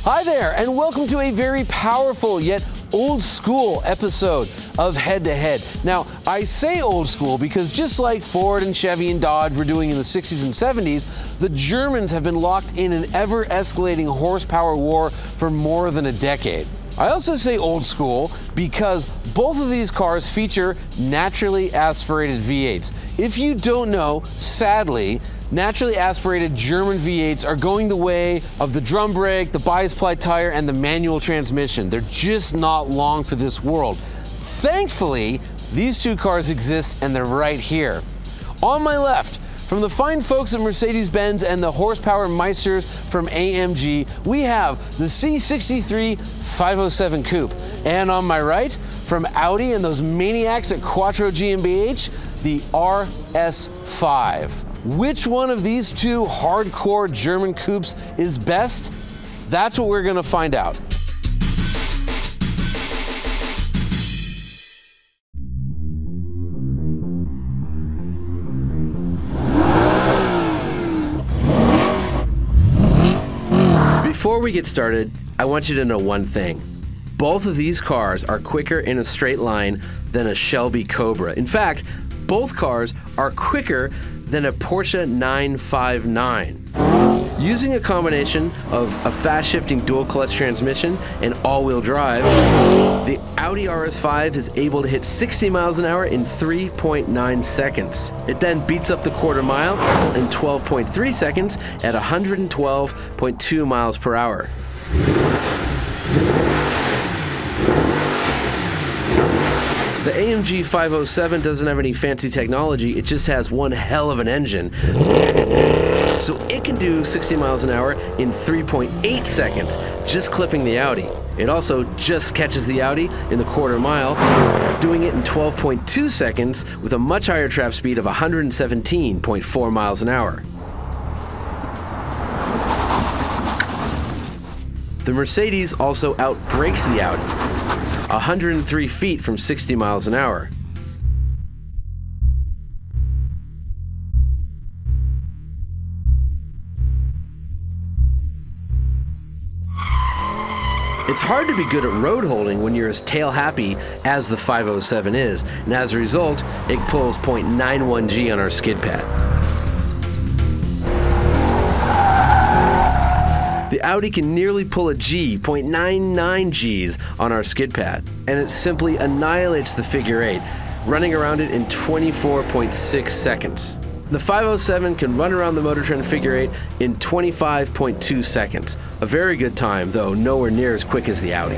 Hi there, and welcome to a very powerful yet old school episode of Head to Head. Now, I say old school because just like Ford and Chevy and Dodge were doing in the 60s and 70s, the Germans have been locked in an ever-escalating horsepower war for more than a decade. I also say old school because both of these cars feature naturally aspirated V8s. If you don't know, sadly, naturally aspirated German V8s are going the way of the drum brake, the bias ply tire, and the manual transmission. They're just not long for this world. Thankfully, these two cars exist and they're right here. On my left, from the fine folks at Mercedes-Benz and the horsepower meisters from AMG, we have the C63 507 Coupe. And on my right, from Audi and those maniacs at Quattro GmbH, the RS5. Which one of these two hardcore German coupes is best? That's what we're gonna find out. Before we get started, I want you to know one thing. Both of these cars are quicker in a straight line than a Shelby Cobra. In fact, both cars are quicker than a Porsche 959. Using a combination of a fast-shifting dual-clutch transmission and all-wheel drive, the Audi RS5 is able to hit 60 miles an hour in 3.9 seconds. It then beats up the quarter mile in 12.3 seconds at 112.2 miles per hour. The AMG 507 doesn't have any fancy technology, it just has one hell of an engine. So it can do 60 miles an hour in 3.8 seconds, just clipping the Audi. It also just catches the Audi in the quarter mile, doing it in 12.2 seconds with a much higher trap speed of 117.4 miles an hour. The Mercedes also outbrakes the Audi, 103 feet from 60 miles an hour. It's hard to be good at road holding when you're as tail happy as the 507 is, and as a result, it pulls 0.91 G on our skid pad. The Audi can nearly pull a G, 0.99 Gs on our skid pad, and it simply annihilates the figure 8, running around it in 24.6 seconds. The 507 can run around the MotorTrend figure 8 in 25.2 seconds. A very good time, though nowhere near as quick as the Audi.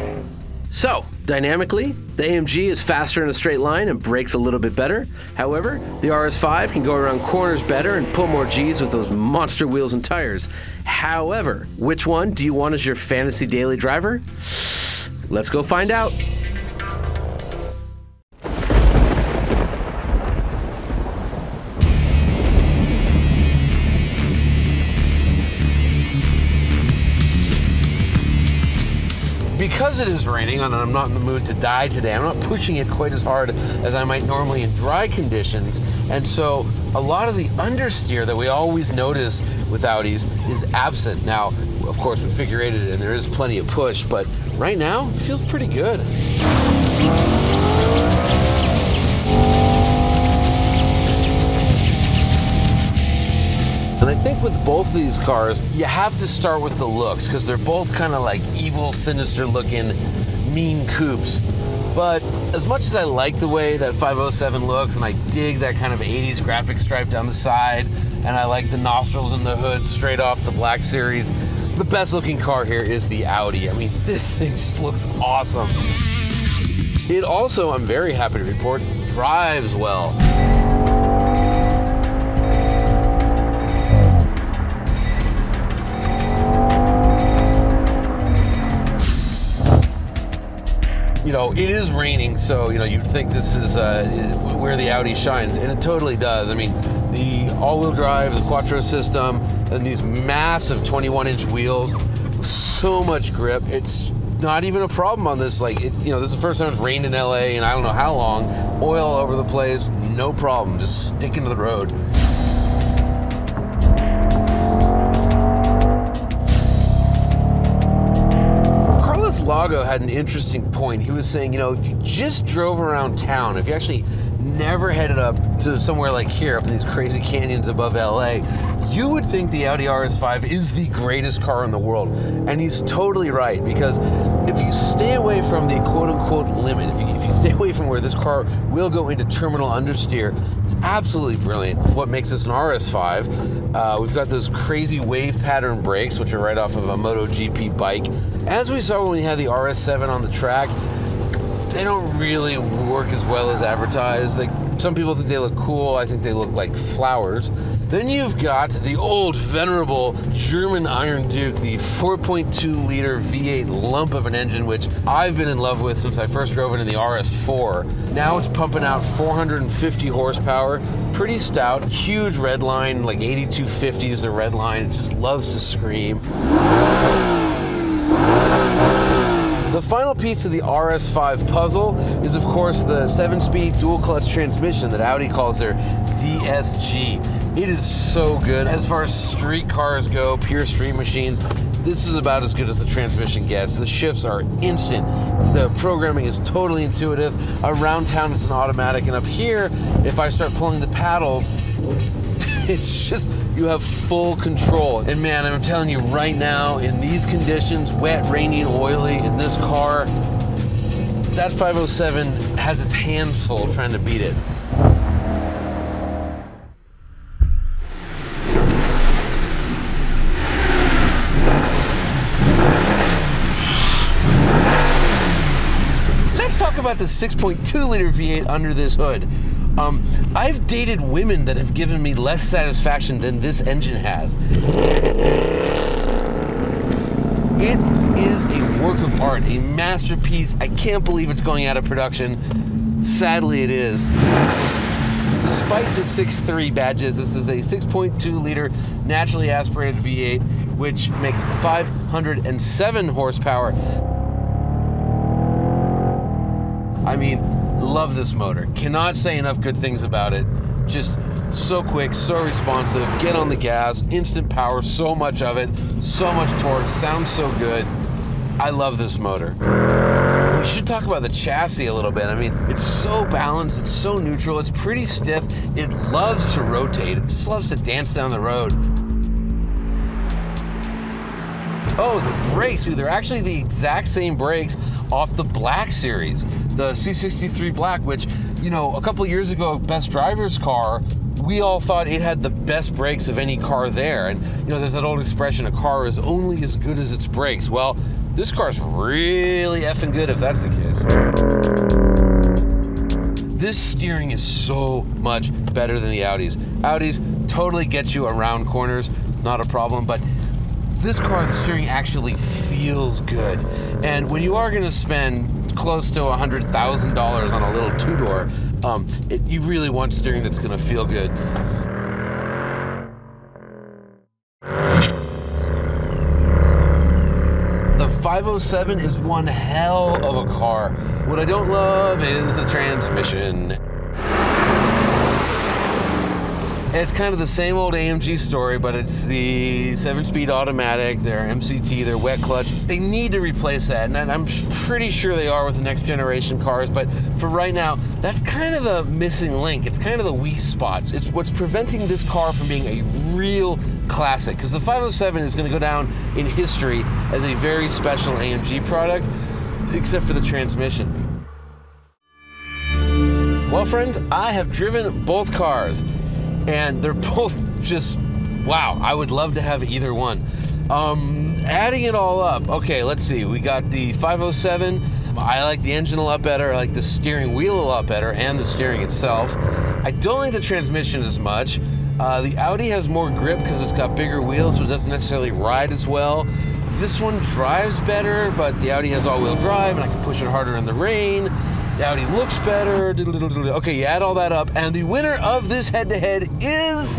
So, dynamically, the AMG is faster in a straight line and brakes a little bit better. However, the RS5 can go around corners better and pull more Gs with those monster wheels and tires. However, which one do you want as your fantasy daily driver? Let's go find out. Because it is raining and I'm not in the mood to die today, I'm not pushing it quite as hard as I might normally in dry conditions. And so a lot of the understeer that we always notice with Audis is absent. Now, of course, we figure eight it and there is plenty of push, but right now it feels pretty good. And I think with both of these cars, you have to start with the looks because they're both kind of like evil, sinister looking, mean coupes. But as much as I like the way that 507 looks and I dig that kind of 80s graphic stripe down the side and I like the nostrils in the hood straight off the Black Series, the best looking car here is the Audi. I mean, this thing just looks awesome. It also, I'm very happy to report, drives well. You know, it is raining, so, you know, you'd think this is where the Audi shines, and it totally does. I mean, the all-wheel drive, the Quattro system, and these massive 21-inch wheels, so much grip. It's not even a problem on this. Like, you know, this is the first time it's rained in LA, and I don't know how long. Oil all over the place, no problem. Just sticking to the road. Lago had an interesting point. He was saying, you know, if you just drove around town, if you actually never headed up to somewhere like here, up in these crazy canyons above LA, you would think the Audi RS5 is the greatest car in the world. And he's totally right, because if you stay away from the quote-unquote limit, if you stay away from where this car will go into terminal understeer, it's absolutely brilliant. What makes this an RS5, we've got those crazy wave pattern brakes, which are right off of a MotoGP bike. As we saw when we had the RS7 on the track, they don't really work as well as advertised. Some people think they look cool. I think they look like flowers. Then you've got the old venerable German Iron Duke, the 4.2 liter V8 lump of an engine, which I've been in love with since I first drove it in the RS4. Now it's pumping out 450 horsepower, pretty stout, huge red line, like 8250 is the red line. It just loves to scream. The final piece of the RS5 puzzle is, of course, the 7-speed dual-clutch transmission that Audi calls their DSG. It is so good. As far as street cars go, pure street machines, this is about as good as the transmission gets. The shifts are instant. The programming is totally intuitive. Around town, it's an automatic. And up here, if I start pulling the paddles, it's just, you have full control. And man, I'm telling you right now, in these conditions, wet, rainy, and oily, in this car, that 507 has its hands full trying to beat it. Let's talk about the 6.2 liter V8 under this hood. I've dated women that have given me less satisfaction than this engine has. It is a work of art, a masterpiece. I can't believe it's going out of production. Sadly, it is. Despite the 6.3 badges, this is a 6.2 liter naturally aspirated V8, which makes 507 horsepower. I mean, love this motor. Cannot say enough good things about it. Just so quick, so responsive, get on the gas, instant power, so much of it, so much torque, sounds so good. I love this motor. We should talk about the chassis a little bit. I mean, it's so balanced, it's so neutral, it's pretty stiff, it loves to rotate, it just loves to dance down the road. Oh, the brakes, dude, they're actually the exact same brakes off the Black series, the C63 Black, which, you know, a couple years ago, Best Driver's car, we all thought it had the best brakes of any car there. And, you know, there's that old expression, a car is only as good as its brakes. Well, this car's really effing good if that's the case. This steering is so much better than the Audis. Audis totally get you around corners, not a problem, but this car, the steering actually feels good. And when you are gonna spend close to $100,000 on a little two-door, you really want steering that's gonna feel good. The 507 is one hell of a car. What I don't love is the transmission. It's kind of the same old AMG story, but it's the 7-speed automatic, their MCT, their wet clutch. They need to replace that, and I'm pretty sure they are with the next generation cars, but for right now, that's kind of the missing link. It's kind of the weak spots. It's what's preventing this car from being a real classic, because the 507 is going to go down in history as a very special AMG product, except for the transmission. Well, friends, I have driven both cars, and they're both just, wow, I would love to have either one. Adding it all up, okay, let's see. We got the 507. I like the engine a lot better. I like the steering wheel a lot better, and the steering itself. I don't like the transmission as much. The Audi has more grip because it's got bigger wheels, so it doesn't necessarily ride as well. This one drives better, but the Audi has all-wheel drive, and I can push it harder in the rain. The Audi looks better. Okay, you add all that up, and the winner of this head-to-head is...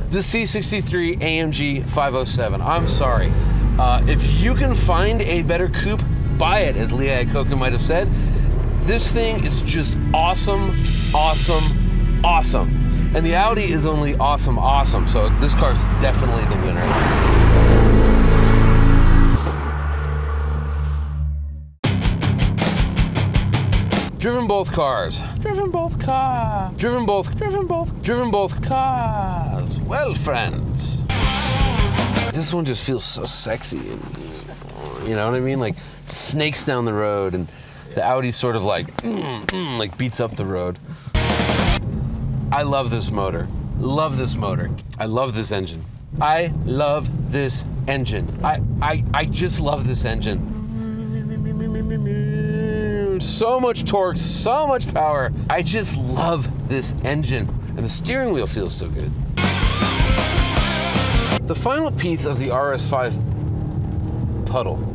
the C63 AMG 507. I'm sorry. If you can find a better coupe, buy it, as Lee Iacocca might have said. This thing is just awesome, awesome, awesome. And the Audi is only awesome, awesome. So this car's definitely the winner. Driven both cars. Driven both cars. Driven both cars. Well, friends. This one just feels so sexy. And, you know what I mean? Like, snakes down the road, and the Audi sort of like beats up the road. I love this motor. Love this motor. I love this engine. I love this engine. I just love this engine. So much torque, so much power. I just love this engine. And the steering wheel feels so good. The final piece of the RS5 puzzle